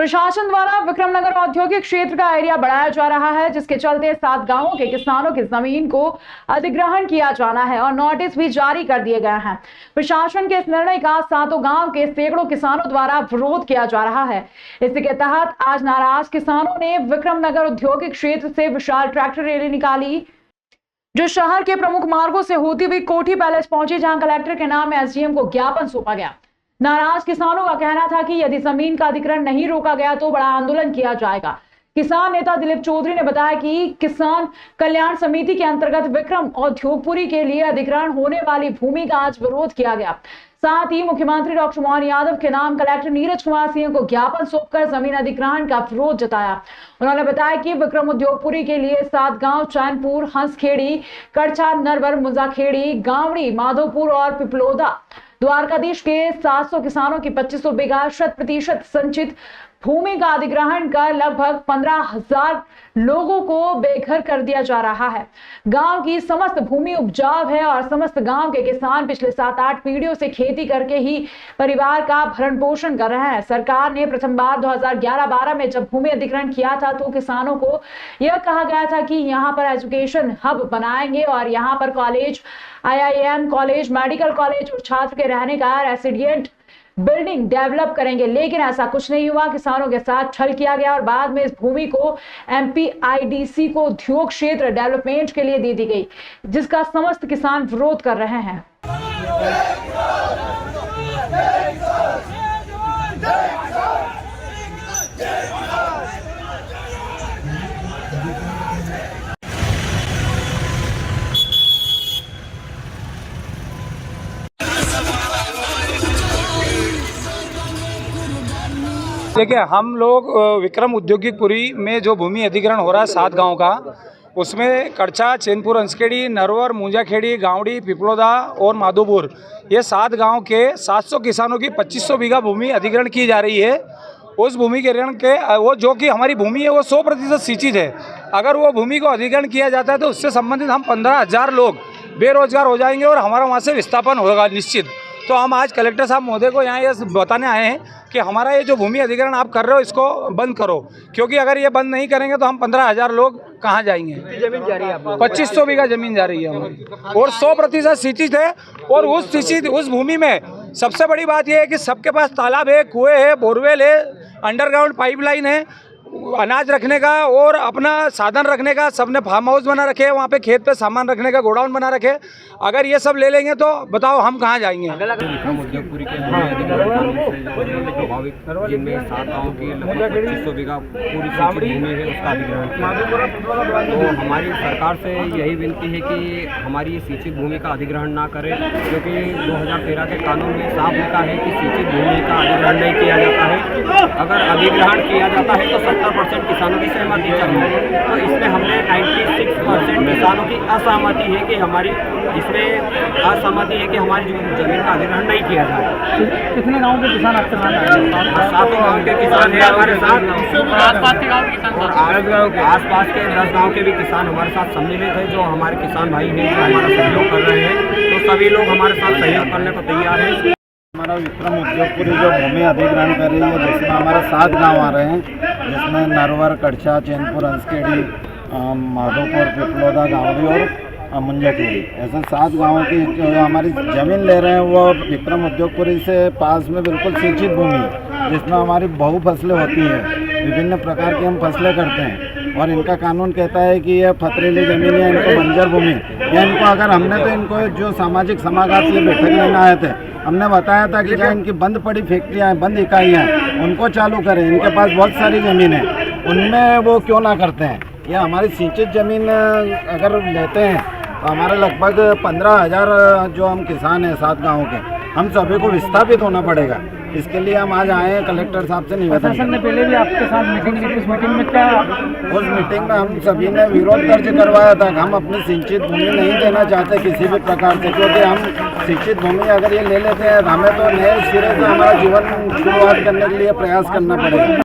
प्रशासन द्वारा विक्रमनगर औद्योगिक क्षेत्र का एरिया बढ़ाया जा रहा है, जिसके चलते 7 गांवों के किसानों की जमीन को अधिग्रहण किया जाना है और नोटिस भी जारी कर दिए गए हैं। प्रशासन के इस निर्णय का 7 गांव के सैकड़ों किसानों द्वारा विरोध किया जा रहा है। इसी के तहत आज नाराज किसानों ने विक्रमनगर औद्योगिक क्षेत्र से विशाल ट्रैक्टर रैली निकाली, जो शहर के प्रमुख मार्गों से होती हुई कोठी पैलेस पहुंची, जहां कलेक्टर के नाम में एसडीएम को ज्ञापन सौंपा गया। नाराज किसानों का कहना था कि यदि जमीन का अधिग्रहण नहीं रोका गया तो बड़ा आंदोलन किया जाएगा। किसान नेता दिलीप चौधरी ने बताया कि किसान कल्याण समिति के अंतर्गत विक्रम औद्योगपुरी के लिए अधिग्रहण होने वाली भूमि का आज विरोध किया गया। साथ ही मुख्यमंत्री डॉक्टर मोहन यादव के नाम कलेक्टर नीरज कुमार सिंह को ज्ञापन सौंपकर जमीन अधिग्रहण का विरोध जताया। उन्होंने बताया कि विक्रम उद्योगपुरी के लिए 7 गांव चैनपुर, हंसखेड़ी, कड़छा, नरवर, मुंजाखेड़ी, गावड़ी, माधोपुर और पिपलोदा द्वारकाधीश के 700 किसानों की 2500 बीघा 100% संचित भूमि का अधिग्रहण कर लगभग 15,000 लोगों को बेघर कर दिया जा रहा है। गांव की समस्त भूमि उपजाऊ है और समस्त गांव के किसान पिछले 7-8 पीढ़ियों से खेती करके ही परिवार का भरण पोषण कर रहे हैं। सरकार ने प्रथम बार 2011-12 में जब भूमि अधिग्रहण किया था तो किसानों को यह कहा गया था कि यहाँ पर एजुकेशन हब बनाएंगे और यहाँ पर college, IIM college, medical college और छात्र के रहने का रेसिडेंट बिल्डिंग डेवलप करेंगे, लेकिन ऐसा कुछ नहीं हुआ। किसानों के साथ छल किया गया और बाद में इस भूमि को MPIDC को उद्योग क्षेत्र डेवलपमेंट के लिए दे दी गई, जिसका समस्त किसान विरोध कर रहे हैं। देखिए, हम लोग विक्रम औद्योगिकपुरी में जो भूमि अधिग्रहण हो रहा है 7 गांव का, उसमें कड़छा, चैनपुर, हंसखेड़ी, नरवर, मुंजाखेड़ी, गावड़ी, पिपलोदा और माधोपुर, ये 7 गांव के 700 किसानों की 2500 बीघा भूमि अधिग्रहण की जा रही है। उस भूमि के अधिग्रहण के वो जो कि हमारी भूमि है वो 100% सिंचित है। अगर वो भूमि को अधिग्रहण किया जाता है तो उससे संबंधित हम 15,000 लोग बेरोजगार हो जाएंगे और हमारा वहाँ से विस्थापन होगा निश्चित। तो हम आज कलेक्टर साहब महोदय को यहाँ ये बताने आए हैं कि हमारा ये जो भूमि अधिग्रहण आप कर रहे हो इसको बंद करो, क्योंकि अगर ये बंद नहीं करेंगे तो हम 15,000 लोग कहाँ जाएंगे। जमीन जा रही है, 2500 बीघा जमीन जा रही है हमारी और 100% सिंचित है। और उस भूमि में सबसे बड़ी बात यह है कि सबके पास तालाब है, कुएँ है, बोरवेल है, अंडरग्राउंड पाइपलाइन है, अनाज रखने का और अपना साधन रखने का सबने फार्म हाउस बना रखे हैं, वहाँ पे खेत पे सामान रखने का गोडाउन बना रखे। अगर ये सब ले लेंगे तो बताओ हम कहाँ जाएंगे। विक्रम उद्योगपुरी के जिनमें 7 गाँव की लगभग 2500 बीघा पूरी सिंचित भूमि है, उसका अधिग्रहण किया। तो हमारी सरकार से यही विनती है कि हमारी सिंचित भूमि का अधिग्रहण ना करें, क्योंकि 2013 के कानून में साफ लिखा है कि सिंचित भूमि का अधिग्रहण नहीं किया जाता है। अगर अधिग्रहण किया जाता है तो 70% किसानों की सहमति चाहिए। तो इसमें हमने 96% किसानों की असहमति है कि हमारी जमीन का अधिग्रहण नहीं किया जाए। कितने गाँव के किसान आपके साथ आए? 7 गाँव के किसान हैं हमारे साथ, आसपास के गाँव के किसान और आसपास के 10 गाँव के भी किसान हमारे साथ सम्मिलित है, जो हमारे किसान भाई हैं, जो हमारा सहयोग कर रहे हैं। तो सभी लोग हमारे साथ सहयोग करने को तैयार हैं। हमारा विक्रम उद्योगपुरी जो भूमि अधिग्रहण कर रही है, जिसमें हमारे 7 गांव आ रहे हैं, जिसमें नरवर, कड़छा, चैनपुर, हंसखेड़ी, माधोपुर, पिपलोदा, गावड़ी और मुंजाखेड़ी, ऐसे 7 गांवों की जो हमारी ज़मीन ले रहे हैं वो विक्रम उद्योगपुरी से पास में बिल्कुल सिंचित भूमि है, जिसमें हमारी बहु फसलें होती हैं, विभिन्न प्रकार की हम फसलें करते हैं। और इनका कानून कहता है कि यह पथरीली ज़मीन या इनको बंजर भूमि या इनको अगर हमने तो इनको जो सामाजिक समागम से बैठक लेने आए थे, हमने बताया था कि जहाँ इनकी बंद पड़ी फैक्ट्रियाँ हैं, बंद इकाइयाँ हैं, उनको चालू करें। इनके पास बहुत सारी ज़मीन है, उनमें वो क्यों ना करते हैं। ये हमारी सिंचित ज़मीन अगर लेते हैं तो हमारे लगभग 15,000 जो हम किसान हैं 7 गाँव के, हम सभी को विस्थापित होना पड़ेगा। इसके लिए हम आज आए हैं कलेक्टर साहब से निवेदन। प्रशासन ने पहले भी आपके साथ मीटिंग की, उस मीटिंग में क्या? उस मीटिंग में हम सभी ने विरोध दर्ज करवाया था कि हम अपनी सिंचित भूमि नहीं देना चाहते किसी भी प्रकार से, क्योंकि हम सिंचित भूमि अगर ये ले लेते हैं हमें तो नए सिरे से हमारा जीवन शुरुआत करने के लिए प्रयास करना पड़ेगा।